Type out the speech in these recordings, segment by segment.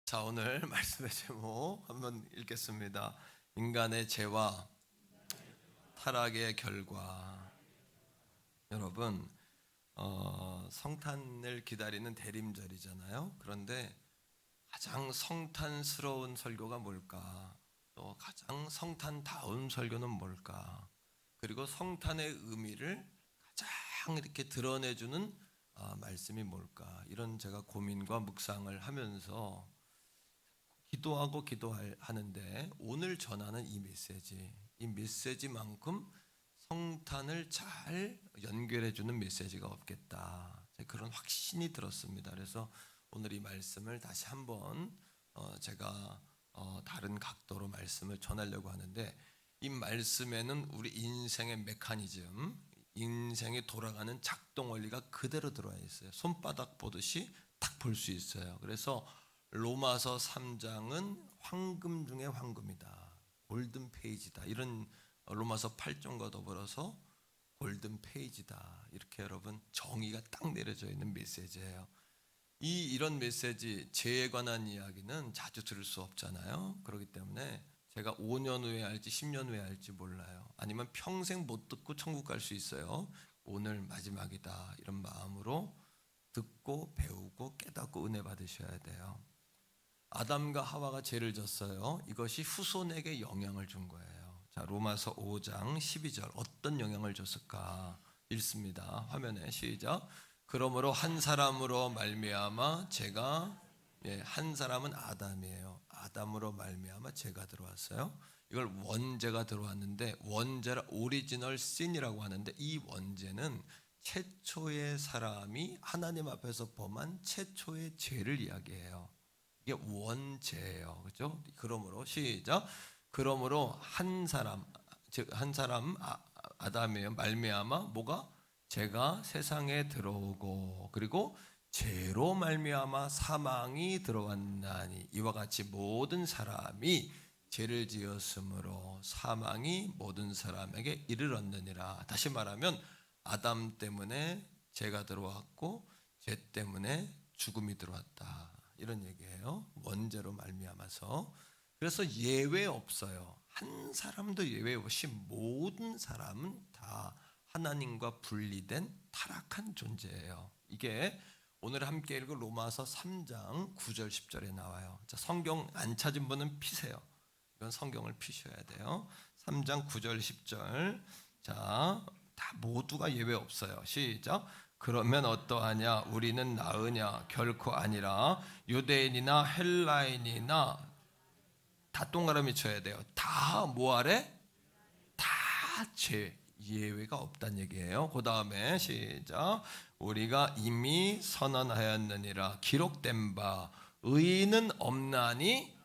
자, 오늘 말씀의 제목 한번 읽겠습니다. 인간의 죄와 타락의 결과. 여러분, 성탄을 기다리는 대림절이잖아요. 그런데 가장 성탄스러운 설교가 뭘까? 또 가장 성탄다운 설교는 뭘까? 그리고 성탄의 의미를 가장 이렇게 드러내주는 말씀이 뭘까? 이런 제가 고민과 묵상을 하면서 기도하고 기도하는데, 오늘 전하는 이 메시지만큼 성탄을 잘 연결해 주는 메시지가 없겠다, 그런 확신이 들었습니다. 그래서 오늘 이 말씀을 다시 한번 제가 다른 각도로 말씀을 전하려고 하는데, 이 말씀에는 우리 인생의 메커니즘, 인생이 돌아가는 작동 원리가 그대로 들어와 있어요. 손바닥 보듯이 딱 볼 수 있어요. 그래서 로마서 3장은 황금 중에 황금이다, 골든 페이지다, 이런 로마서 8장과 더불어서 골든 페이지다, 이렇게 여러분 정의가 딱 내려져 있는 메시지예요. 이런 메시지, 죄에 관한 이야기는 자주 들을 수 없잖아요. 그렇기 때문에 제가 5년 후에 할지 10년 후에 할지 몰라요. 아니면 평생 못 듣고 천국 갈 수 있어요. 오늘 마지막이다, 이런 마음으로 듣고 배우고 깨닫고 은혜 받으셔야 돼요. 아담과 하와가 죄를 졌어요. 이것이 후손에게 영향을 준 거예요. 자, 로마서 5장 12절 어떤 영향을 줬을까? 읽습니다. 화면에 시작. 그러므로 한 사람으로 말미암아 죄가, 한 사람은 아담이에요. 아담으로 말미암아 죄가 들어왔어요. 이걸 원죄가 들어왔는데, 원죄라 오리지널 신이라고 하는데, 이 원죄는 최초의 사람이 하나님 앞에서 범한 최초의 죄를 이야기해요. 이게 원죄예요. 그렇죠? 그러므로 시작. 그러므로 한 사람, 즉 한 사람 아담이에요. 말미암아 뭐가? 죄가 세상에 들어오고, 그리고 죄로 말미암아 사망이 들어왔나니, 이와 같이 모든 사람이 죄를 지었으므로 사망이 모든 사람에게 이르렀느니라. 다시 말하면 아담 때문에 죄가 들어왔고, 죄 때문에 죽음이 들어왔다, 이런 얘기예요. 원죄로 말미암아서. 그래서 예외 없어요. 한 사람도 예외 없이 모든 사람은 다 하나님과 분리된 타락한 존재예요. 이게 오늘 함께 읽을 로마서 3장 9절 10절에 나와요. 자, 성경 안 찾은 분은 피세요. 이건 성경을 피셔야 돼요. 3장 9절 10절. 자, 다 모두가 예외 없어요. 시작. 그러면 어떠하냐? 우리는 나으냐? 결코 아니라. 유대인이나 헬라인이나 다 동그라미 쳐야 돼요. 다 뭐 아래? 다 죄, 예외가 없다는 얘기예요. 그 다음에 시작. 우리가 이미 선언하였느니라. 기록된 바 의인은 없나니,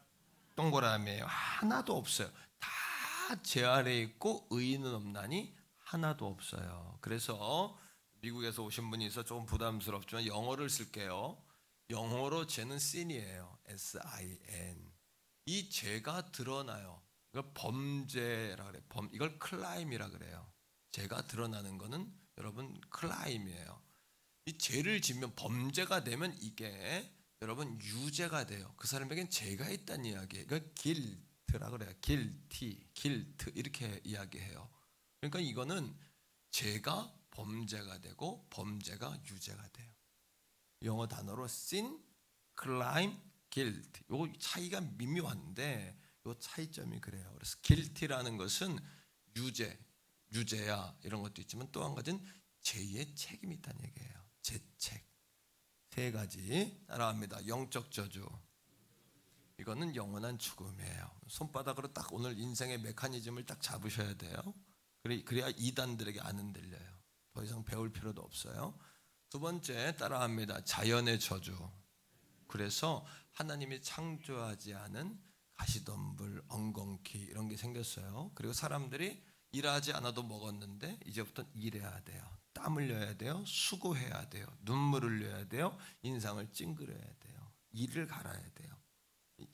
동그라미예요. 하나도 없어요. 다 죄 아래 있고 의인은 없나니 하나도 없어요. 그래서 미국에서 오신 분이 있어 조금 부담스럽지만 영어를 쓸게요. 영어로 죄는 sin이에요. S-I-N. 이 죄가 드러나요. 이걸 범죄라 그래요. 이걸 클라임이라 그래요. 죄가 드러나는 거는 여러분 클라임이에요. 이 죄를 지면, 범죄가 되면 이게 여러분 유죄가 돼요. 그 사람에겐 죄가 있다는 이야기예요. 이걸 길트라 그래요. 길트 이렇게 이야기해요. 그러니까 이거는 죄가 범죄가 되고 범죄가 유죄가 돼요. 영어 단어로 sin, crime, guilt. 요 차이가 미묘한데 요 차이점이 그래요. 그래서 guilty라는 것은 유죄야, 이런 것도 있지만 또 한 가지는 죄의 책임이 있다는 얘기예요. 죄책. 세 가지 따라합니다. 영적 저주. 이거는 영원한 죽음이에요. 손바닥으로 딱 오늘 인생의 메커니즘을 딱 잡으셔야 돼요. 그래야 이단들에게 안 흔들려요. 더 이상 배울 필요도 없어요. 두 번째 따라합니다. 자연의 저주. 그래서 하나님이 창조하지 않은 가시덤불, 엉겅퀴 이런 게 생겼어요. 그리고 사람들이 일하지 않아도 먹었는데 이제부터 일해야 돼요. 땀 흘려야 돼요. 수고해야 돼요. 눈물을 흘려야 돼요. 인상을 찡그려야 돼요. 이를 갈아야 돼요.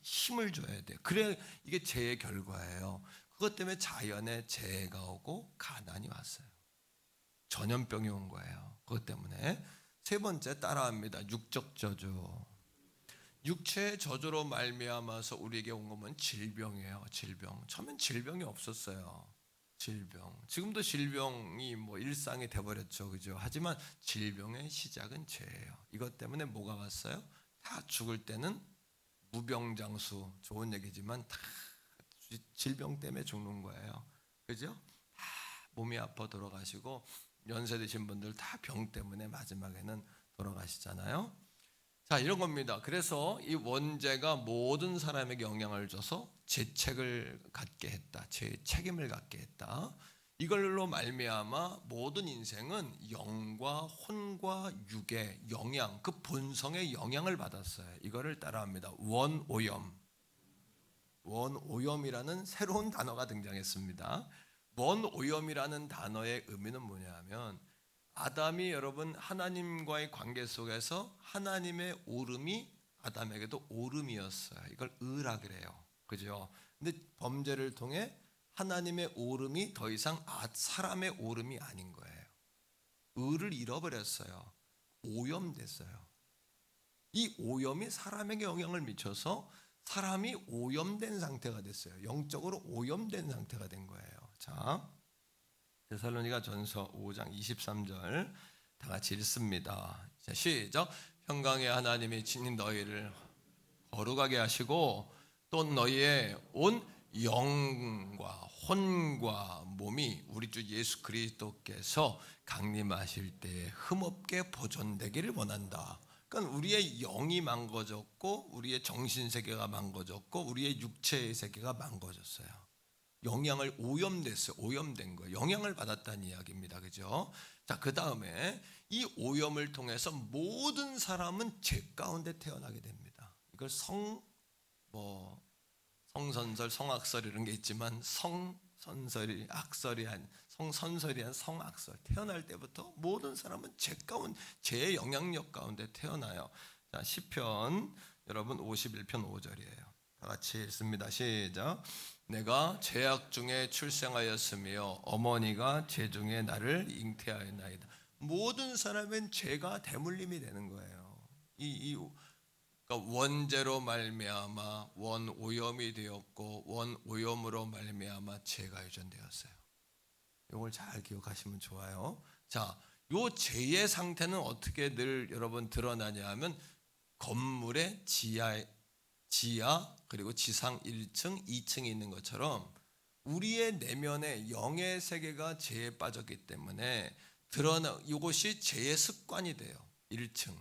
힘을 줘야 돼요. 그래, 이게 죄의 결과예요. 그것 때문에 자연에 재해가 오고 가난이 왔어요. 전염병이 온 거예요. 그것 때문에. 세 번째 따라합니다. 육적 저주. 육체의 저주로 말미암아서 우리에게 온 것은 질병이에요. 질병. 처음엔 질병이 없었어요. 질병. 지금도 질병이 뭐 일상이 돼버렸죠, 그죠? 하지만 질병의 시작은 죄예요. 이것 때문에 뭐가 왔어요? 다 죽을 때는 무병장수. 좋은 얘기지만 다 질병 때문에 죽는 거예요. 그죠? 다 몸이 아파 돌아가시고 연세 드신 분들 다 병 때문에 마지막에는 돌아가시잖아요. 자, 이런 겁니다. 그래서 이 원죄가 모든 사람에게 영향을 줘서 죄책을 갖게 했다. 죄 책임을 갖게 했다. 이걸로 말미암아 모든 인생은 영과 혼과 육의 영향, 그 본성의 영향을 받았어요. 이거를 따라합니다. 원오염. 원오염이라는 새로운 단어가 등장했습니다. 원오염이라는 단어의 의미는 뭐냐면 아담이 여러분 하나님과의 관계 속에서 하나님의 오름이 아담에게도 오름이었어요. 이걸 의라 그래요. 그죠? 근데 범죄를 통해 하나님의 오름이 더 이상 사람의 오름이 아닌 거예요. 의를 잃어버렸어요. 오염됐어요. 이 오염이 사람에게 영향을 미쳐서 사람이 오염된 상태가 됐어요. 영적으로 오염된 상태가 된 거예요. 자, 데살로니가 전서 5장 23절 다 같이 읽습니다. 자, 시작. 평강의 하나님이 친히 너희를 거룩하게 하시고 또 너희의 온 영과 혼과 몸이 우리 주 예수 그리스도께서 강림하실 때에 흠없게 보존되기를 원한다. 그러니까 우리의 영이 망가졌고 우리의 정신 세계가 망가졌고 우리의 육체의 세계가 망가졌어요. 영향을 오염됐어요. 오염된 거예요. 영향을 받았다는 이야기입니다. 그죠? 자, 그 다음에 이 오염을 통해서 모든 사람은 죄 가운데 태어나게 됩니다. 이걸 성선설, 성악설 이런 게 있지만 성선설이 악설이 아닌 성선설이 아닌 성악설. 태어날 때부터 모든 사람은 죄 가운데 죄의 영향력 가운데 태어나요. 자, 시편 여러분 51편 5절이에요. 다 같이 읽습니다. 시작. 내가 죄악 중에 출생하였으며 어머니가 죄 중에 나를 잉태하였나이다. 모든 사람은 죄가 대물림이 되는 거예요. 그러니까 원죄로 말미암아 원오염이 되었고 원오염으로 말미암아 죄가 유전되었어요. 이걸 잘 기억하시면 좋아요. 자, 요 죄의 상태는 어떻게 늘 여러분 드러나냐 하면 건물의 지하 그리고 지상 1층, 2층이 있는 것처럼 우리의 내면에 영의 세계가 죄에 빠졌기 때문에 이것이 죄의 습관이 돼요. 1층.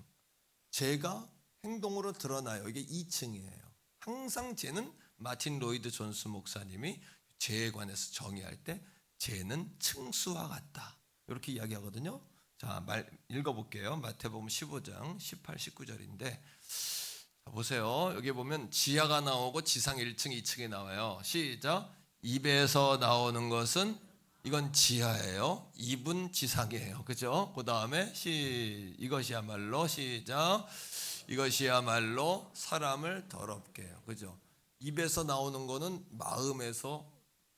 죄가 행동으로 드러나요. 이게 2층이에요. 항상 죄는 마틴 로이드 존스 목사님이 죄에 관해서 정의할 때 죄는 층수와 같다. 이렇게 이야기하거든요. 자, 읽어볼게요. 마태복음 15장 18, 19절인데 보세요. 여기 보면 지하가 나오고 지상 1층, 2층이 나와요. 시작. 입에서 나오는 것은 이건 지하예요. 입은 지상이에요. 그죠? 그 다음에 이것이야말로 시작. 이것이야말로 사람을 더럽게 해요. 그죠? 입에서 나오는 거는 마음에서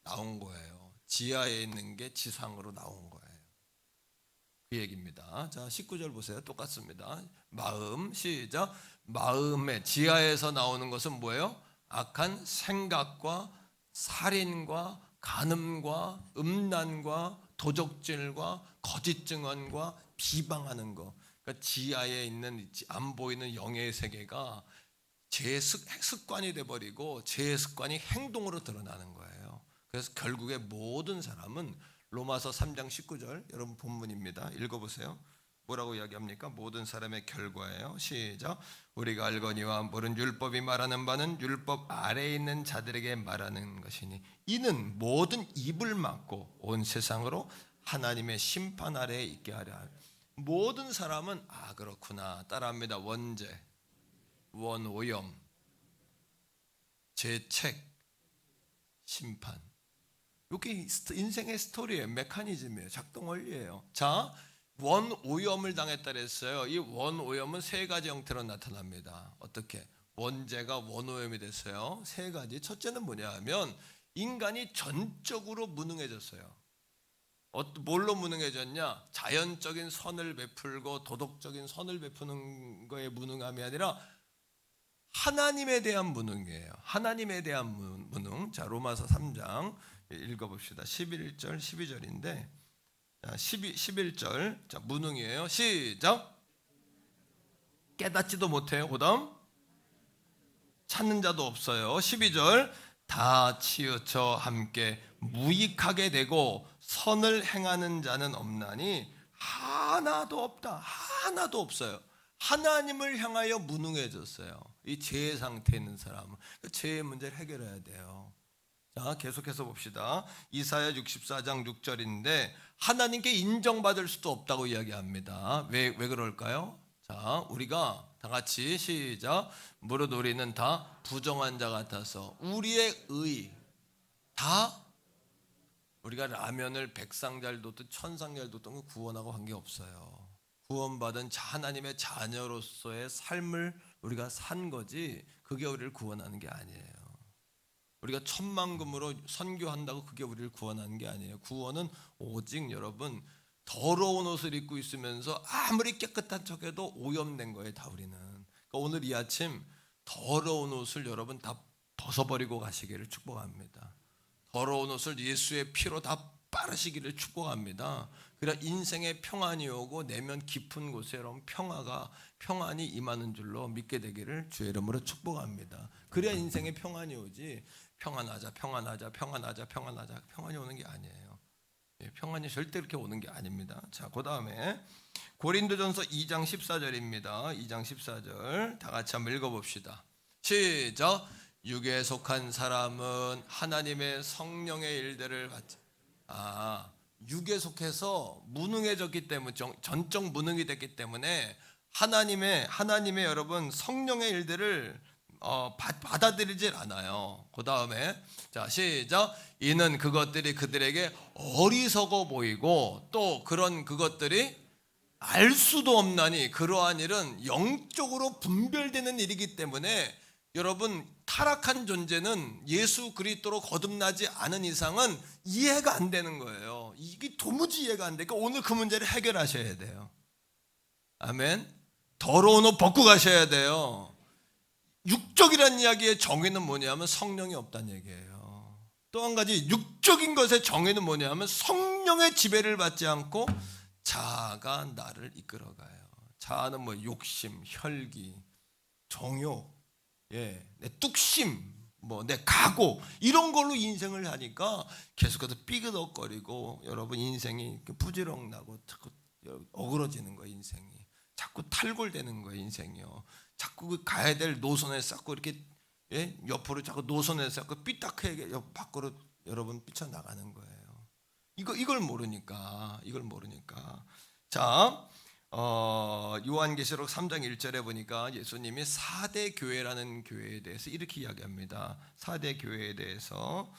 나온 거예요. 지하에 있는 게 지상으로 나온 거예요. 그 얘기입니다. 자, 19절 보세요. 똑같습니다. 마음 시작. 마음의 지하에서 나오는 것은 뭐예요? 악한 생각과 살인과 간음과 음란과 도적질과 거짓 증언과 비방하는 거. 그러니까 지하에 있는 안 보이는 영의 세계가 제 습관이 돼버리고 제 습관이 행동으로 드러나는 거예요. 그래서 결국에 모든 사람은 로마서 3장 19절 여러분 본문입니다. 읽어보세요. 뭐라고 이야기합니까? 모든 사람의 결과예요. 시작. 우리가 알거니와 모든 율법이 말하는 바는 율법 아래에 있는 자들에게 말하는 것이니 이는 모든 입을 막고 온 세상으로 하나님의 심판 아래에 있게 하려. 모든 사람은 그렇구나 따라합니다. 원죄, 원오염, 죄책, 심판. 이게 인생의 스토리예요. 메커니즘이에요. 작동 원리예요. 자, 원오염을 당했다 그랬어요. 이 원오염은 세 가지 형태로 나타납니다. 어떻게? 원죄가 원오염이 됐어요. 세 가지. 첫째는 뭐냐 하면 인간이 전적으로 무능해졌어요. 뭘로 무능해졌냐? 자연적인 선을 베풀고 도덕적인 선을 베푸는 거에 무능함이 아니라 하나님에 대한 무능이에요. 하나님에 대한 무능. 자, 로마서 3장 읽어봅시다. 11절 12절인데, 자, 11절, 자, 무능이에요. 시작. 깨닫지도 못해요. 그다음 찾는 자도 없어요. 12절, 다 치우쳐 함께 무익하게 되고 선을 행하는 자는 없나니 하나도 없다. 하나도 없어요. 하나님을 향하여 무능해졌어요. 이 죄의 상태에 있는 사람은 죄의 문제를 해결해야 돼요. 자, 계속해서 봅시다. 이사야 64장 6절인데 하나님께 인정받을 수도 없다고 이야기합니다. 왜 그럴까요? 자, 우리가 다 같이 시작. 무릇 우리는 다 부정한 자 같아서 우리의 의 다, 우리가 라면을 100상 뒀든 1000상 뒀든 구원하고 관계없어요. 구원받은 하나님의 자녀로서의 삶을 우리가 산 거지 그게 우리를 구원하는 게 아니에요. 우리가 천만금으로 선교한다고 그게 우리를 구원하는 게 아니에요. 구원은 오직 여러분 더러운 옷을 입고 있으면서 아무리 깨끗한 척해도 오염된 거예요. 다 우리는. 그러니까 오늘 이 아침 더러운 옷을 여러분 다 벗어버리고 가시기를 축복합니다. 더러운 옷을 예수의 피로 다 빠르시기를 축복합니다. 그래야 인생의 평안이 오고 내면 깊은 곳에 여러분 평안이 임하는 줄로 믿게 되기를 주의 이름으로 축복합니다. 그래야 인생의 평안이 오지 평안하자 평안이 오는 게 아니에요. 평안이 절대 그렇게 오는 게 아닙니다. 자, 그 다음에 고린도전서 2장 14절입니다. 2장 14절 다 같이 한번 읽어봅시다. 시작. 육에 속한 사람은 하나님의 성령의 일들을 받지. 육에 속해서 무능해졌기 때문에 전적 무능이 됐기 때문에 하나님의 여러분 성령의 일들을 받아들이질 않아요. 그 다음에 자 시작. 이는 그것들이 그들에게 어리석어 보이고 또 그런 그것들이 알 수도 없나니 그러한 일은 영적으로 분별되는 일이기 때문에 여러분 타락한 존재는 예수 그리스도로 거듭나지 않은 이상은 이해가 안 되는 거예요. 이게 도무지 이해가 안 되니까 오늘 그 문제를 해결하셔야 돼요. 아멘. 더러운 옷 벗고 가셔야 돼요. 육적이라는 이야기의 정의는 뭐냐면 성령이 없다는 얘기예요. 또 한 가지 육적인 것의 정의는 뭐냐면 성령의 지배를 받지 않고 자아가 나를 이끌어가요. 자아는 뭐 욕심, 혈기, 정욕, 내 뚝심, 내 각오 이런 걸로 인생을 하니까 계속해서 삐그덕거리고 여러분 인생이 부지런하고 나고 자꾸 어그러지는 거예요. 인생이 자꾸 탈골되는 거예요. 인생이요. 자꾸 가야 될 노선에 쌓고 이렇게 옆으로 자꾸 노선에 쌓고 삐딱하게 밖으로 여러분 삐쳐나가는 거예요. 이걸 모르니까 자 요한계시록 3장 1절에 보니까 예수님이 4대 교회라는 교회에 대해서 이렇게 이야기합니다. 4대 교회에 대해서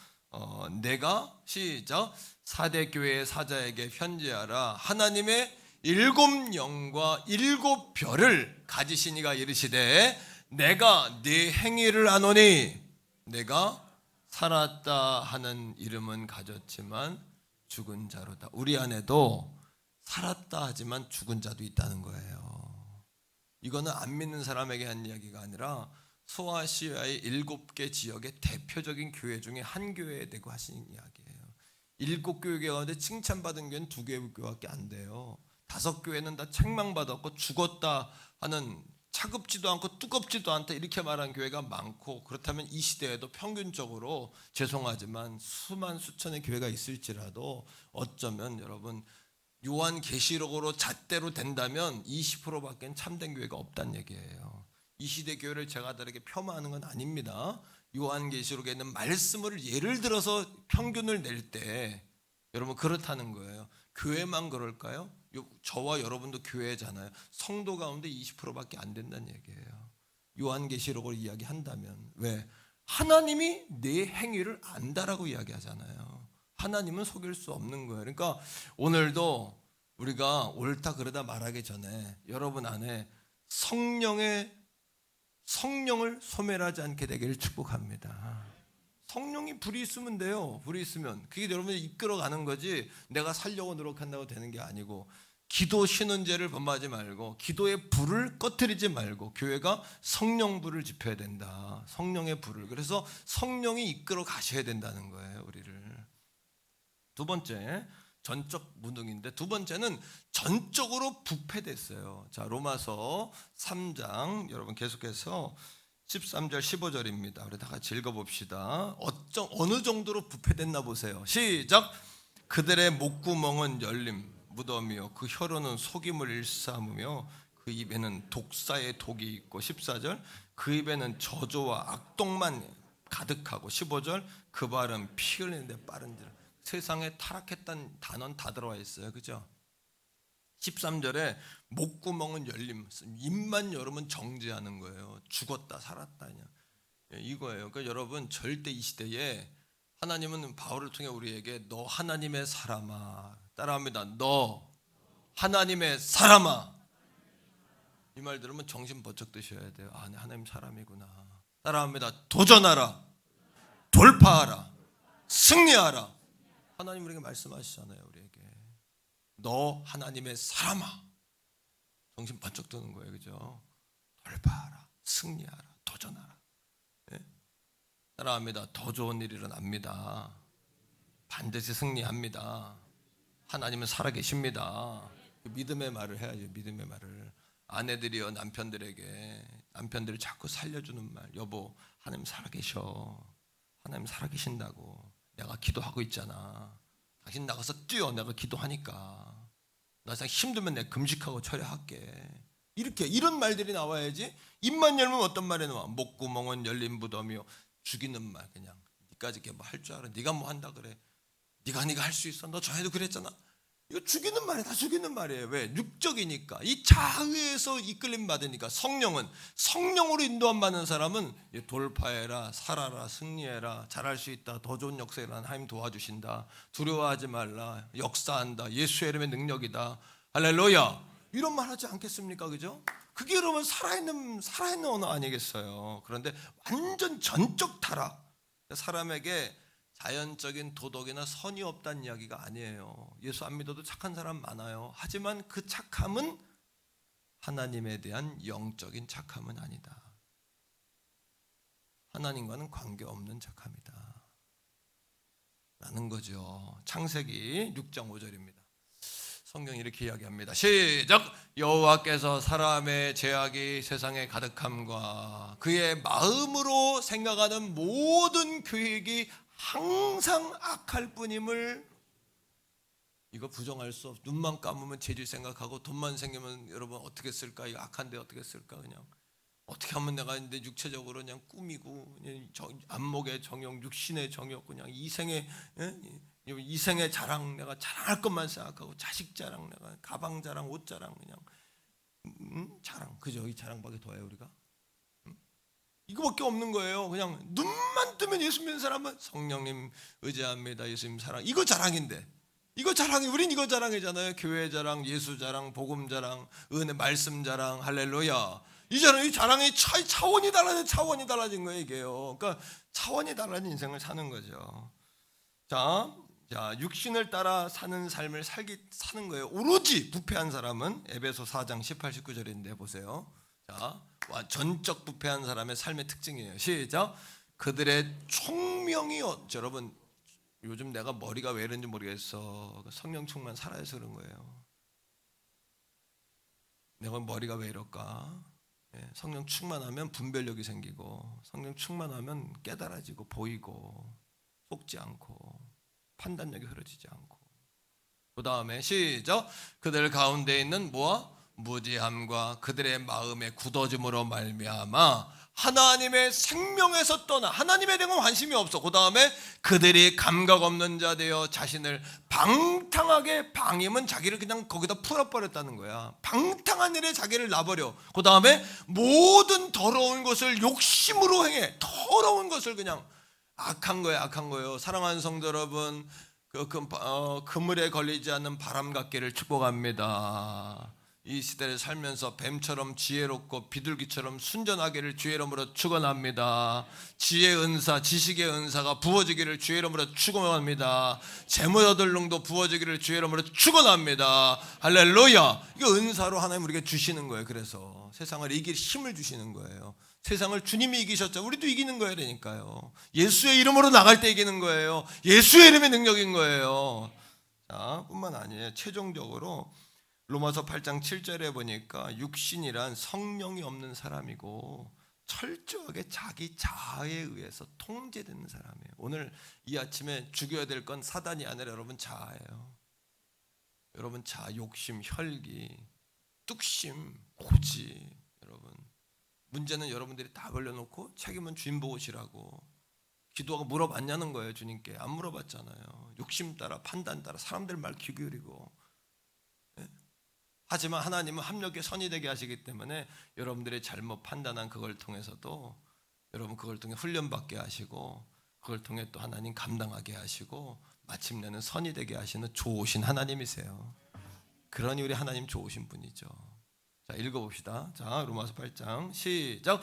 내가 시작 4대 교회의 사자에게 편지하라. 하나님의 7 영과 7 별을 가지신 이가 이르시되 내가 네 행위를 아노니 내가 살았다 하는 이름은 가졌지만 죽은 자로다. 우리 안에도 살았다 하지만 죽은 자도 있다는 거예요. 이거는 안 믿는 사람에게 한 이야기가 아니라 소아시아의 7개 지역의 대표적인 교회 중에 한 교회에 대고 하신 이야기예요. 7 교회 가운데 칭찬받은 교회는 2교회밖에 안 돼요. 5 교회는 다 책망받았고 죽었다 하는 차갑지도 않고 뜨겁지도 않다 이렇게 말한 교회가 많고 그렇다면 이 시대에도 평균적으로 죄송하지만 수만 수천의 교회가 있을지라도 어쩌면 여러분 요한계시록으로 잣대로 된다면 20%밖에 참된 교회가 없다는 얘기예요. 이 시대 교회를 제가 다르게 폄하하는 건 아닙니다. 요한계시록에 있는 말씀을 예를 들어서 평균을 낼 때 여러분 그렇다는 거예요. 교회만 그럴까요? 저와 여러분도 교회잖아요. 성도 가운데 20%밖에 안 된다는 얘기예요. 요한계시록을 이야기한다면 왜? 하나님이 내 행위를 안다라고 이야기하잖아요. 하나님은 속일 수 없는 거예요. 그러니까 오늘도 우리가 옳다 그러다 말하기 전에 여러분 안에 성령을 소멸하지 않게 되기를 축복합니다. 성령이 불이 있으면 돼요. 불이 있으면 그게 여러분을 이끌어가는 거지 내가 살려고 노력한다고 되는 게 아니고 기도 신은죄를 범하지 말고 기도의 불을 꺼뜨리지 말고 교회가 성령 불을 지펴야 된다. 성령의 불을. 그래서 성령이 이끌어 가셔야 된다는 거예요, 우리를. 두 번째, 전적 무능인데 두 번째는 전적으로 부패됐어요. 자, 로마서 3장 여러분 계속해서 13절 15절입니다. 우리 다 같이 읽어봅시다. 어느 정도로 부패됐나 보세요. 시작. 그들의 목구멍은 열림 무덤이요 그 혀로는 속임을 일삼으며 그 입에는 독사의 독이 있고 14절 그 입에는 저주와 악독만 가득하고 15절 그 발은 피 흘리는데 빠른지라. 세상에 타락했다는 단어는 다 들어와 있어요. 그죠? 13절에 목구멍은 열림, 입만 열으면 정죄하는 거예요. 죽었다 살았다 그냥 이거예요. 그러니까 여러분 절대 이 시대에 하나님은 바울을 통해 우리에게 너 하나님의 사람아, 따라합니다. 너 하나님의 사람아. 이 말 들으면 정신 번쩍 드셔야 돼요. 아, 네, 하나님 사람이구나. 따라합니다. 도전하라, 돌파하라, 승리하라. 하나님 우리에게 말씀하시잖아요. 우리에게 너 하나님의 사람아. 정신 번쩍 드는 거예요. 그죠? 돌파하라, 승리하라, 도전하라. 네? 따라합니다. 더 좋은 일이 일어납니다. 반드시 승리합니다. 하나님은 살아계십니다. 믿음의 말을 해야죠. 믿음의 말을. 아내들이요 남편들을 자꾸 살려주는 말. 여보, 하나님 살아계셔. 하나님 살아계신다고. 내가 기도하고 있잖아. 당신 나가서 뛰어. 내가 기도하니까. 나 힘들면 내가 금식하고 철회할게. 이렇게 이런 말들이 나와야지. 입만 열면 어떤 말이 나와? 목구멍은 열린 무덤이요 죽이는 말. 그냥 니까지 뭐 할 줄 알아? 네가 뭐 한다 그래? 네가 할 수 있어? 너 전에도 그랬잖아. 이거 죽이는 말이야. 다 죽이는 말이에요. 왜? 육적이니까. 이 자의에서 이끌림 받으니까. 성령으로 인도함 받는 사람은 돌파해라, 살아라, 승리해라, 잘할 수 있다, 더 좋은 역사에 하나님 도와주신다, 두려워하지 말라, 역사한다, 예수의 이름의 능력이다, 할렐루야, 이런 말 하지 않겠습니까? 그죠? 그게 여러분 살아있는 언어 아니겠어요? 그런데 완전 전적 타락. 사람에게 자연적인 도덕이나 선이 없다는 이야기가 아니에요. 예수 안 믿어도 착한 사람 많아요. 하지만 그 착함은 하나님에 대한 영적인 착함은 아니다. 하나님과는 관계없는 착함이다 라는 거죠. 창세기 6장 5절입니다. 성경이 이렇게 이야기합니다. 시작. 여호와께서 사람의 죄악이 세상에 가득함과 그의 마음으로 생각하는 모든 계획이 항상 악할 뿐임을. 이거 부정할 수 없어. 눈만 감으면 죄질 생각하고 돈만 생기면 여러분 어떻게 쓸까? 이거 악한데 어떻게 쓸까? 그냥 어떻게 하면 내가 이제 육체적으로 그냥 꾸미고 그냥 안목의 정욕, 육신의 정욕, 그냥 이생의 자랑, 내가 자랑할 것만 생각하고 자식 자랑, 내가 가방 자랑, 옷 자랑, 그냥 자랑. 그죠? 이 자랑밖에 더해요 우리가? 이거밖에 없는 거예요. 그냥 눈만 뜨면 예수 믿는 사람은 성령님 의지합니다, 예수님 사랑. 이거 자랑인데. 이거 자랑이, 우린 이거 자랑이잖아요. 교회 자랑, 예수 자랑, 복음 자랑, 은혜 말씀 자랑, 할렐루야. 이 자랑이 차원이 달라진 거예요, 이게요. 그러니까 차원이 달라진 인생을 사는 거죠. 자, 육신을 따라 사는 삶을 사는 거예요. 오로지 부패한 사람은 에베소 4장 18, 19절인데 보세요. 자, 전적 부패한 사람의 삶의 특징이에요. 시작. 그들의 총명이 여러분 요즘 내가 머리가 왜 이런지 모르겠어. 성령 충만 살아서 그런 거예요. 내가 머리가 왜 이럴까? 성령 충만하면 분별력이 생기고, 성령 충만하면 깨달아지고 보이고, 속지 않고 판단력이 흐려지지 않고. 그 다음에 시작. 그들 가운데 있는 뭐와? 무지함과 그들의 마음의 굳어짐으로 말미암아 하나님의 생명에서 떠나 하나님에 대한 관심이 없어. 그 다음에 그들이 감각 없는 자 되어 자신을 방탕하게, 방임은 자기를 그냥 거기다 풀어버렸다는 거야. 방탕한 일에 자기를 놔버려. 그 다음에 모든 더러운 것을 욕심으로 행해. 더러운 것을 그냥 악한 거예요. 사랑하는 성도 여러분, 그물에 걸리지 않는 바람 같기를 축복합니다. 이 시대를 살면서 뱀처럼 지혜롭고 비둘기처럼 순전하기를 주의 이름으로 축원합니다. 지혜의 은사, 지식의 은사가 부어지기를 주의 이름으로 축원합니다. 재물 얻을 능도 부어지기를 주의 이름으로 축원합니다. 할렐루야. 이거 은사로 하나님 우리에게 주시는 거예요. 그래서 세상을 이길 힘을 주시는 거예요. 세상을 주님이 이기셨죠. 우리도 이기는 거예요. 그러니까요. 예수의 이름으로 나갈 때 이기는 거예요. 예수의 이름의 능력인 거예요. 자, 뿐만 아니에요. 최종적으로 로마서 8장 7절에 보니까 육신이란 성령이 없는 사람이고 철저하게 자기 자아에 의해서 통제되는 사람이에요. 오늘 이 아침에 죽여야 될 건 사단이 아니라 여러분 자아예요. 여러분 자아, 욕심, 혈기, 뚝심, 고지. 여러분 문제는 여러분들이 다 벌려놓고 책임은 주인 보시라고 기도하고 물어봤냐는 거예요. 주님께 안 물어봤잖아요. 욕심 따라 판단 따라 사람들 말 귀 기울이고. 하지만 하나님은 합력에 선이 되게 하시기 때문에 여러분들의 잘못 판단한 그걸 통해서도 여러분 그걸 통해 훈련받게 하시고 그걸 통해 또 하나님 감당하게 하시고 마침내는 선이 되게 하시는 좋으신 하나님이세요. 그러니 우리 하나님 좋으신 분이죠. 자, 읽어봅시다. 자, 로마서 8장 시작.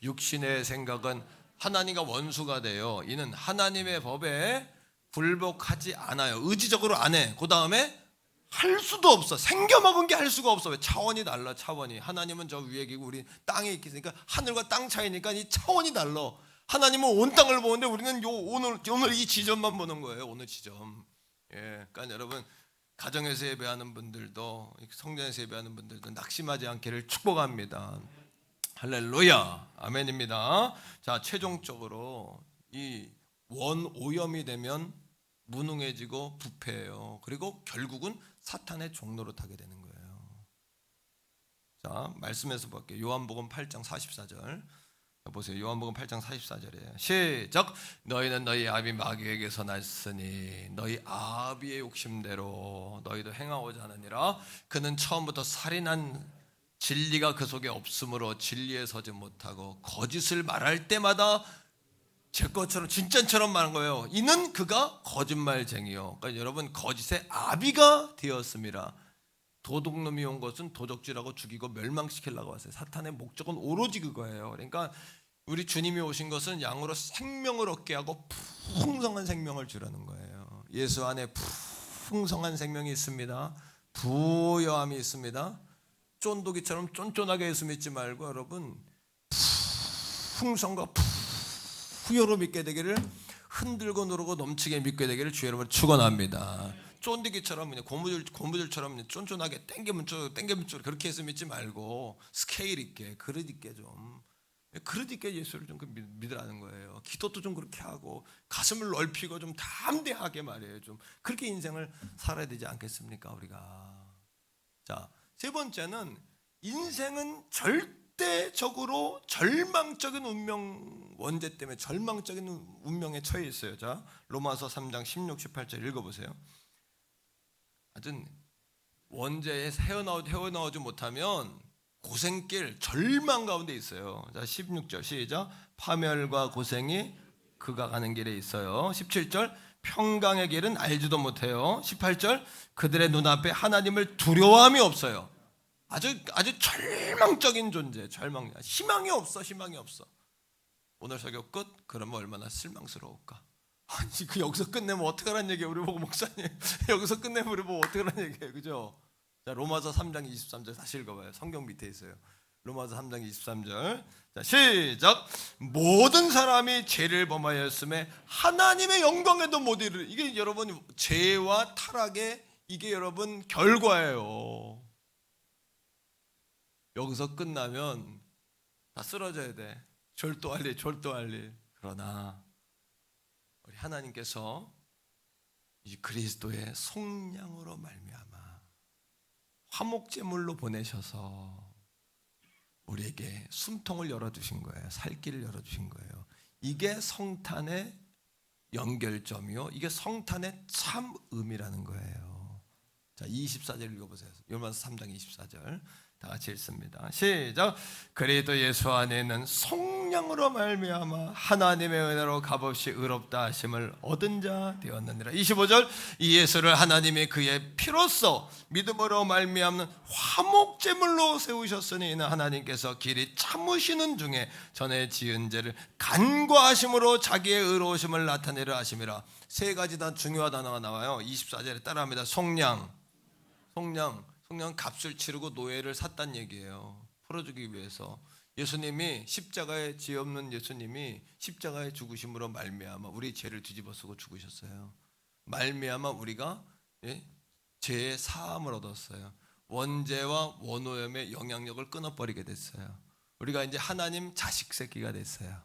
육신의 생각은 하나님과 원수가 돼요. 이는 하나님의 법에 굴복하지 않아요. 의지적으로 안 해. 그 다음에 할 수도 없어. 생겨먹은 게 할 수가 없어. 왜? 차원이 달라. 차원이. 하나님은 저 위에 계시고 우리 땅에 있으니까 하늘과 땅 차이니까 이 차원이 달라. 하나님은 온 땅을 보는데 우리는 오늘 이 지점만 보는 거예요. 오늘 지점. 예, 그러니까 여러분 가정에서 예배하는 분들도 성전에서 예배하는 분들도 낙심하지 않기를 축복합니다. 할렐루야. 아멘입니다. 자, 최종적으로 이 원오염이 되면 무능해지고 부패해요. 그리고 결국은 사탄의 종로로 타게 되는 거예요. 자, 말씀에서 볼게요. 요한복음 8장 44절 보세요. 요한복음 8장 44절이에요. 시작. 너희는 너희 아비 마귀에게서 났으니 너희 아비의 욕심대로 너희도 행하고자 하느니라. 그는 처음부터 살인한 진리가 그 속에 없으므로 진리에 서지 못하고 거짓을 말할 때마다 제 것처럼 진짜처럼 말한 거예요. 이는 그가 거짓말쟁이요. 그러니까 여러분 거짓의 아비가 되었습니다. 도둑놈이 온 것은 도적질하고 죽이고 멸망시키려고 왔어요. 사탄의 목적은 오로지 그거예요. 그러니까 우리 주님이 오신 것은 양으로 생명을 얻게 하고 풍성한 생명을 주라는 거예요. 예수 안에 풍성한 생명이 있습니다. 부여함이 있습니다. 쫀독이처럼 쫀쫀하게 예수 믿지 말고 여러분 풍성과 후요로 믿게 되기를 흔들고 누르고 넘치게 믿게 되기를 주의 이름으로 축원합니다. 쫀디기처럼 그냥 고무줄처럼 쫀쫀하게 땡기면 그렇게 해서 믿지 말고 스케일 있게 그릇 있게 좀 그릇 있게 예수를 좀 믿으라는 거예요. 기도도 좀 그렇게 하고 가슴을 넓히고 좀 담대하게 말이에요. 좀 그렇게 인생을 살아야 되지 않겠습니까 우리가. 자, 세 번째는 인생은 절대적으로 절망적인 운명 원죄 때문에 절망적인 운명에 처해 있어요. 자, 로마서 3장 16, 18절 읽어보세요. 하여튼 원죄에 헤어나오지 못하면 고생길 절망 가운데 있어요. 자, 16절 시작. 파멸과 고생이 그가 가는 길에 있어요. 17절 평강의 길은 알지도 못해요. 18절 그들의 눈앞에 하나님을 두려워함이 없어요. 아주 절망적인 존재, 희망이 없어. 오늘 설교 끝? 그러면 얼마나 실망스러울까? 아니 그 여기서 끝내면 어떡하라는 얘기예요. 우리 보고 목사님 여기서 끝내면 우리 보고 어떡하라는 얘기예요. 그죠? 자, 로마서 3장 23절 다시 읽어봐요. 성경 밑에 있어요. 로마서 3장 23절 자, 시작. 모든 사람이 죄를 범하였음에 하나님의 영광에도 못 이르. 이게 여러분 죄와 타락의 이게 여러분 결과예요. 여기서 끝나면 다 쓰러져야 돼. 졸도할 일. 그러나 우리 하나님께서 이 그리스도의 속량으로 말미암아 화목제물로 보내셔서 우리에게 숨통을 열어주신 거예요. 살 길을 열어주신 거예요. 이게 성탄의 연결점이요. 이게 성탄의 참 의미라는 거예요. 자, 24절 읽어보세요. 요한복음 3장 24절 다 같이 읽습니다. 시작. 그리스도 예수 안에는 속량 성령으로 말미암아 하나님의 은혜로 값없이 의롭다 하심을 얻은 자 되었느니라. 25절, 이 예수를 하나님이 그의 피로써 믿음으로 말미암는 화목제물로 세우셨으니 이는 하나님께서 길이 참으시는 중에 전에 지은 죄를 간과하심으로 자기의 의로우심을 나타내려 하심이라. 세 가지 다 중요한 단어가 나와요. 24절에 따라합니다. 속량, 값을 치르고 노예를 샀단 얘기예요. 풀어주기 위해서. 예수님이 십자가에 죄 없는 예수님이 십자가의 죽으심으로 말미암아 우리 죄를 뒤집어쓰고 죽으셨어요. 말미암아 우리가 죄의 사함을 얻었어요. 원죄와 원오염의 영향력을 끊어버리게 됐어요. 우리가 이제 하나님 자식 새끼가 됐어요.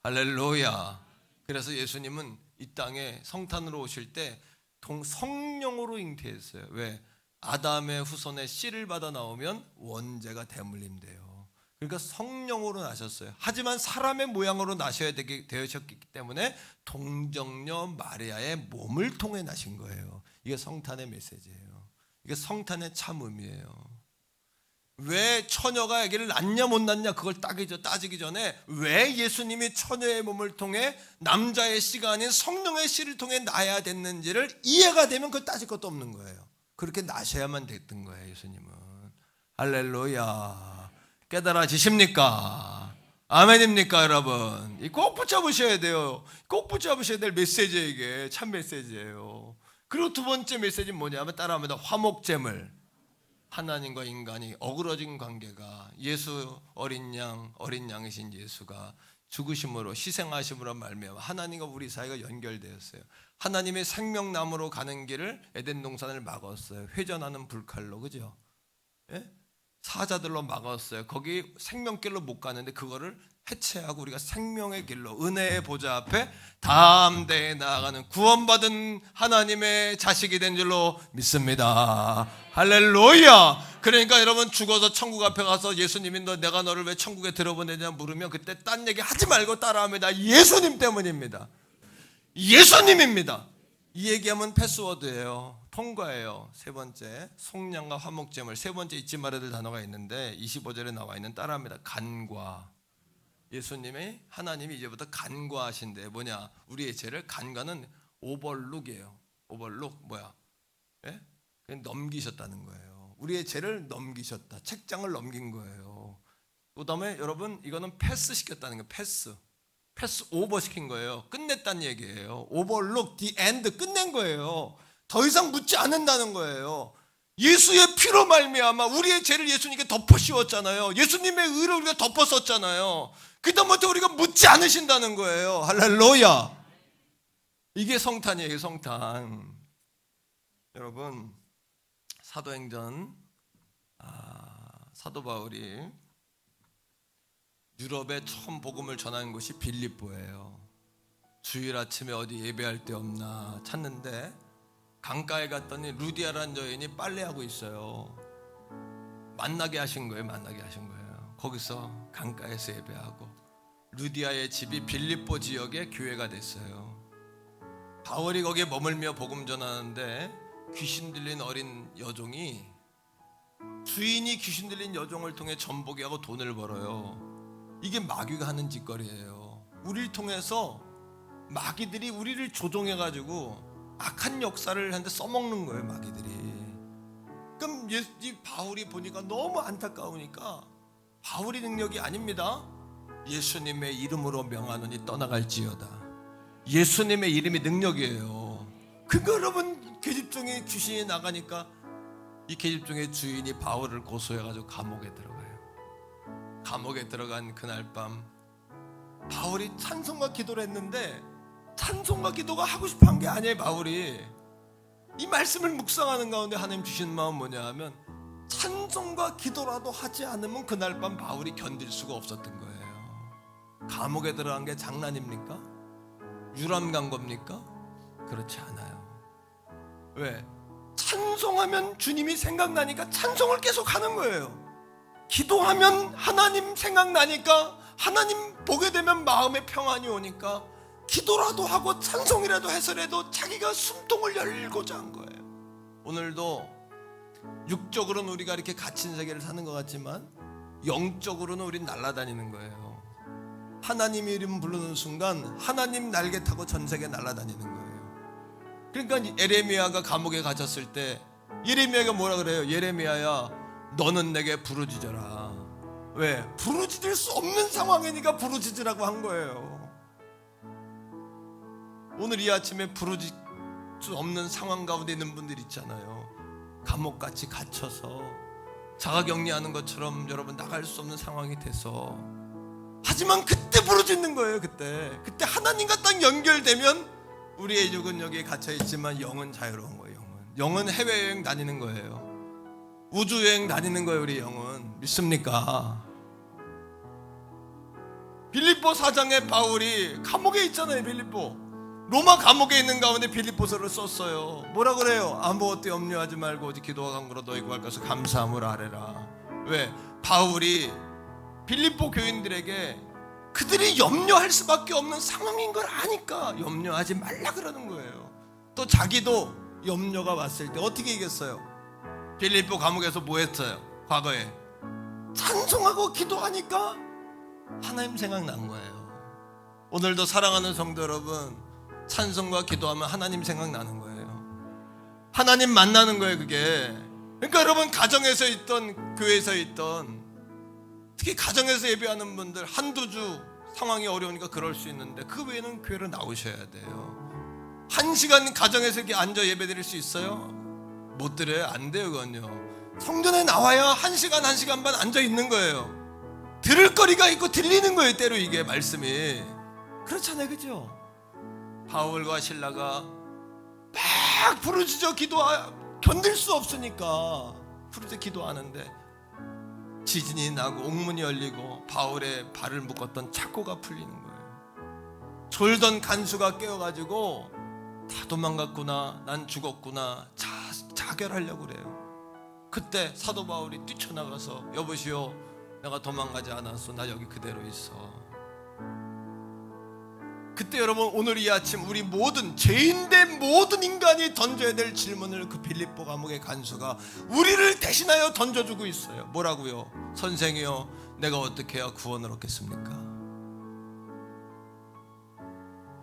할렐루야. 그래서 예수님은 이 땅에 성탄으로 오실 때 성령으로 잉태했어요. 왜? 아담의 후손의 씨를 받아 나오면 원죄가 대물림돼요. 그러니까 성령으로 나셨어요. 하지만 사람의 모양으로 나셔야 되셨기 때문에 동정녀 마리아의 몸을 통해 나신 거예요. 이게 성탄의 메시지예요. 이게 성탄의 참 의미예요. 왜 처녀가 아기를 낳냐 못 낳냐 그걸 따지기 전에 왜 예수님이 처녀의 몸을 통해 남자의 씨가 아닌 성령의 씨를 통해 낳아야 됐는지를 이해가 되면 그걸 따질 것도 없는 거예요. 그렇게 나셔야만 됐던 거예요. 예수님은. 할렐루야. 깨달아지십니까? 아멘입니까 여러분? 꼭 붙잡으셔야 돼요. 꼭 붙잡으셔야 될 메시지예요. 이게 참 메시지예요. 그리고 두 번째 메시지는 뭐냐면 따라합니다. 화목제물. 하나님과 인간이 어그러진 관계가 예수 어린 양이신 예수가 죽으심으로 희생하심으로 말미암아 하나님과 우리 사이가 연결되었어요. 하나님의 생명나무로 가는 길을 에덴 동산을 막았어요. 회전하는 불칼로. 그죠? 예? 사자들로 막았어요. 거기 생명길로 못 가는데 그거를 해체하고 우리가 생명의 길로 은혜의 보좌 앞에 담대히 나아가는 구원받은 하나님의 자식이 된 줄로 믿습니다. 할렐루야. 그러니까 여러분 죽어서 천국 앞에 가서 예수님이 내가 너를 왜 천국에 들어보내냐 물으면 그때 딴 얘기 하지 말고 따라합니다. 예수님 때문입니다. 예수님입니다. 이 얘기하면 패스워드예요. 통과예요. 세 번째, 속량과 화목제물. 세 번째 잊지 말아야 될 단어가 있는데 25절에 나와 있는 따라합니다. 간과. 예수님이 하나님이 이제부터 간과하신대. 뭐냐? 우리의 죄를 간과는 오버룩이에요. 오버룩 뭐야? 예? 그냥 넘기셨다는 거예요. 우리의 죄를 넘기셨다. 책장을 넘긴 거예요. 그다음에 여러분 이거는 패스 시켰다는 거예요. 패스 오버 시킨 거예요. 끝냈다는 얘기예요. 오버룩, the end, 끝낸 거예요. 더 이상 묻지 않는다는 거예요. 예수의 피로 말미암아 우리의 죄를 예수님께 덮어 씌웠잖아요. 예수님의 의를 우리가 덮어 썼잖아요. 그다음부터 우리가 묻지 않으신다는 거예요. 할렐루야. 이게 성탄이에요. 성탄. 여러분 사도행전 사도 바울이 유럽에 처음 복음을 전하는 곳이 빌립보예요. 주일 아침에 어디 예배할 데 없나 찾는데 강가에 갔더니 루디아라는 여인이 빨래하고 있어요. 만나게 하신 거예요. 거기서 강가에서 예배하고 루디아의 집이 빌립보 지역의 교회가 됐어요. 바울이 거기에 머물며 복음 전하는데 귀신 들린 어린 여종이 주인이 귀신 들린 여종을 통해 전보게 하고 돈을 벌어요. 이게 마귀가 하는 짓거리예요. 우리를 통해서 마귀들이 우리를 조종해가지고 악한 역사를 하는데 써먹는 거예요. 마귀들이. 그럼 이 바울이 보니까 너무 안타까우니까 바울이 능력이 아닙니다. 예수님의 이름으로 명하노니 떠나갈지어다. 예수님의 이름이 능력이에요. 그거 여러분 계집종에 귀신이 나가니까 이 계집종의 주인이 바울을 고소해가지고 감옥에 들어가요. 감옥에 들어간 그날 밤 바울이 찬송과 기도를 했는데 찬송과 기도가 하고 싶어 한 게 아니에요. 바울이 이 말씀을 묵상하는 가운데 하나님 주신 마음 뭐냐 하면 찬송과 기도라도 하지 않으면 그날 밤 바울이 견딜 수가 없었던 거예요. 감옥에 들어간 게 장난입니까? 유람 간 겁니까? 그렇지 않아요. 왜? 찬송하면 주님이 생각나니까 찬송을 계속 하는 거예요. 기도하면 하나님 생각나니까 하나님 보게 되면 마음에 평안이 오니까 기도라도 하고 찬송이라도 해서라도 자기가 숨통을 열고자 한 거예요. 오늘도 육적으로는 우리가 이렇게 갇힌 세계를 사는 것 같지만 영적으로는 우린 날아다니는 거예요. 하나님 이름 부르는 순간 하나님 날개 타고 전 세계 날아다니는 거예요. 그러니까 예레미야가 감옥에 갇혔을 때 예레미야가 뭐라 그래요? 예레미야야, 너는 내게 부르짖어라. 왜? 부르짖을 수 없는 상황이니까 부르짖으라고 한 거예요. 오늘 이 아침에 부르짖을 수 없는 상황 가운데 있는 분들 있잖아요. 감옥같이 갇혀서 자가격리하는 것처럼 여러분 나갈 수 없는 상황이 돼서, 하지만 그때 부르짖는 거예요. 그때 하나님과 딱 연결되면 우리의 육은 여기에 갇혀있지만 영은 자유로운 거예요. 영은 해외여행 다니는 거예요. 우주여행 다니는 거예요. 우리 영은. 믿습니까? 빌립보 4장에 바울이 감옥에 있잖아요. 빌립보 로마 감옥에 있는 가운데 빌립보서를 썼어요. 뭐라 그래요? 아무것도 염려하지 말고 오직 기도와 간구로 너희 구할 것을 감사함으로 아뢰라. 왜? 바울이 빌립보 교인들에게 그들이 염려할 수밖에 없는 상황인 걸 아니까 염려하지 말라 그러는 거예요. 또 자기도 염려가 왔을 때 어떻게 이겼어요? 빌립보 감옥에서 뭐 했어요? 과거에 찬송하고 기도하니까 하나님 생각난 거예요. 오늘도 사랑하는 성도 여러분, 찬송과 기도하면 하나님 생각나는 거예요. 하나님 만나는 거예요. 그게. 그러니까 여러분, 가정에서 있던 교회에서 있던, 특히 가정에서 예배하는 분들 한두 주 상황이 어려우니까 그럴 수 있는데 그 외에는 교회로 나오셔야 돼요. 1시간 가정에서 이렇게 앉아 예배 드릴 수 있어요? 못 드려요? 안 돼요. 그건요. 성전에 나와야 1시간, 1시간 반 앉아 있는 거예요. 들을 거리가 있고 들리는 거예요. 때로 이게 말씀이. 그렇잖아요. 그죠? 바울과 실라가 막 부르짖어 견딜 수 없으니까 부르짖어 기도하는데 지진이 나고 옥문이 열리고 바울의 발을 묶었던 착고가 풀리는 거예요. 졸던 간수가 깨어가지고 다 도망갔구나, 난 죽었구나, 자결하려고 그래요. 그때 사도 바울이 뛰쳐나가서 여보시오, 내가 도망가지 않았어, 나 여기 그대로 있어. 그때 여러분, 오늘 이 아침 우리 모든 죄인된 모든 인간이 던져야 될 질문을 그 빌립보 감옥의 간수가 우리를 대신하여 던져주고 있어요. 뭐라고요? 선생이여, 내가 어떻게 해야 구원을 얻겠습니까?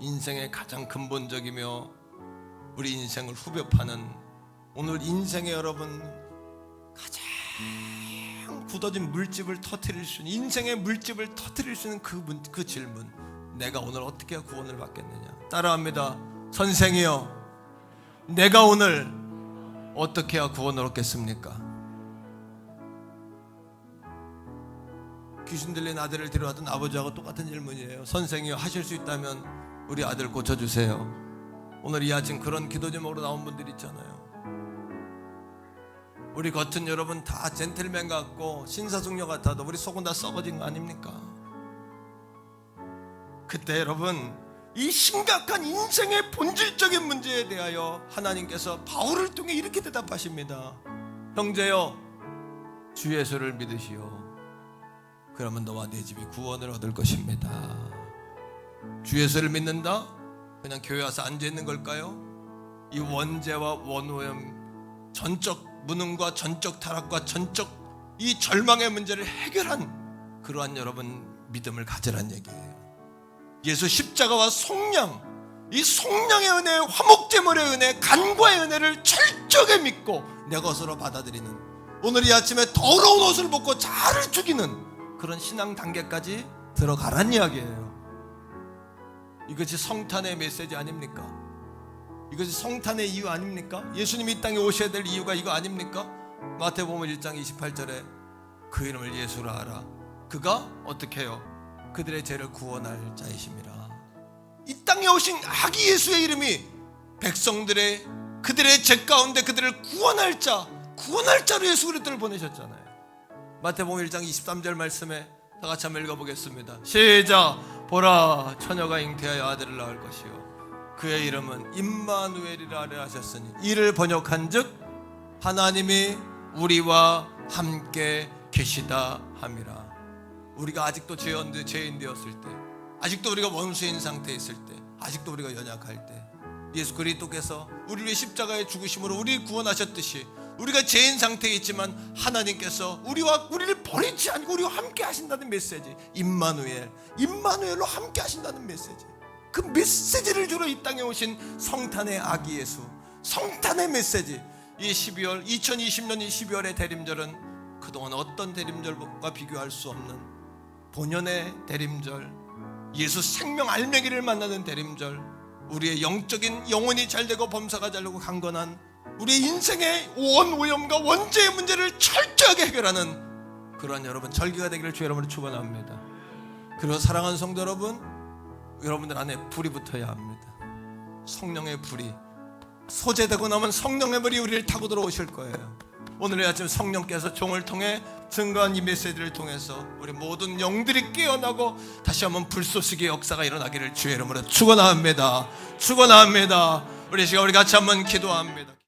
인생의 가장 근본적이며 우리 인생을 후벼파는, 오늘 인생의 여러분 가장 굳어진 물집을 터뜨릴 수 있는, 인생의 물집을 터뜨릴 수 있는 그 질문, 내가 오늘 어떻게 해야 구원을 받겠느냐. 따라합니다. 선생이여, 내가 오늘 어떻게 해야 구원을 얻겠습니까? 귀신 들린 아들을 데려왔던 아버지하고 똑같은 질문이에요. 선생이여, 하실 수 있다면 우리 아들 고쳐주세요. 오늘 이 아침 그런 기도 제목으로 나온 분들 있잖아요. 우리 겉은 여러분 다 젠틀맨 같고 신사숙녀 같아도 우리 속은 다 썩어진 거 아닙니까? 그때 여러분, 이 심각한 인생의 본질적인 문제에 대하여 하나님께서 바울을 통해 이렇게 대답하십니다. 형제여, 주 예수를 믿으시오. 그러면 너와 네 집이 구원을 얻을 것입니다. 주 예수를 믿는다? 그냥 교회 와서 앉아있는 걸까요? 이 원죄와 원오염, 전적 무능과 전적 타락과 전적 이 절망의 문제를 해결한 그러한 여러분 믿음을 가지란 얘기예요. 예수 십자가와 속량, 이 속량의 은혜, 화목제물의 은혜, 간과의 은혜를 철저하게 믿고 내 것으로 받아들이는, 오늘 이 아침에 더러운 옷을 벗고 자아를 죽이는 그런 신앙 단계까지 들어가란 이야기예요. 이것이 성탄의 메시지 아닙니까? 이것이 성탄의 이유 아닙니까? 예수님이 이 땅에 오셔야 될 이유가 이거 아닙니까? 마태복음 1장 28절에 그 이름을 예수라 하라. 그가 어떻게 해요? 그들의 죄를 구원할 자이심이라. 이 땅에 오신 아기 예수의 이름이 백성들의, 그들의 죄 가운데 그들을 구원할 자로 예수 그리스도를 보내셨잖아요. 마태복음 1장 23절 말씀에 다 같이 한번 읽어보겠습니다. 시작. 보라, 처녀가 잉태하여 아들을 낳을 것이요 그의 이름은 임마누엘이라 하려 하셨으니, 이를 번역한즉 하나님이 우리와 함께 계시다 함이라. 우리가 아직도 죄인 되었을 때, 아직도 우리가 원수인 상태에 있을 때, 아직도 우리가 연약할 때 예수 그리스도께서 우리를 십자가에 죽으심으로 우리를 구원하셨듯이 우리가 죄인 상태에 있지만 하나님께서 우리를 버리지 않고 우리와 함께 하신다는 메시지, 임마누엘로 함께 하신다는 메시지, 그 메시지를 주러 이 땅에 오신 성탄의 아기 예수, 성탄의 메시지. 이 2020년 이 12월의 대림절은 그동안 어떤 대림절과 비교할 수 없는 본연의 대림절, 예수 생명 알매기를 만나는 대림절, 우리의 영적인 영혼이 잘되고 범사가 잘되고 강건한 우리의 인생의 원오염과 원죄의 문제를 철저하게 해결하는 그러한 여러분 절기가 되기를 주 여러분을 축원합니다. 그리고 사랑하는 성도 여러분, 여러분들 안에 불이 붙어야 합니다. 성령의 불이 소재되고 나면 성령의 불이 우리를 타고 들어오실 거예요. 오늘 아침 성령께서 종을 통해 증거한 이 메시지를 통해서 우리 모든 영들이 깨어나고 다시 한번 불쏘시기의 역사가 일어나기를 주의 이름으로 축원합니다. 우리 같이 한번 기도합니다.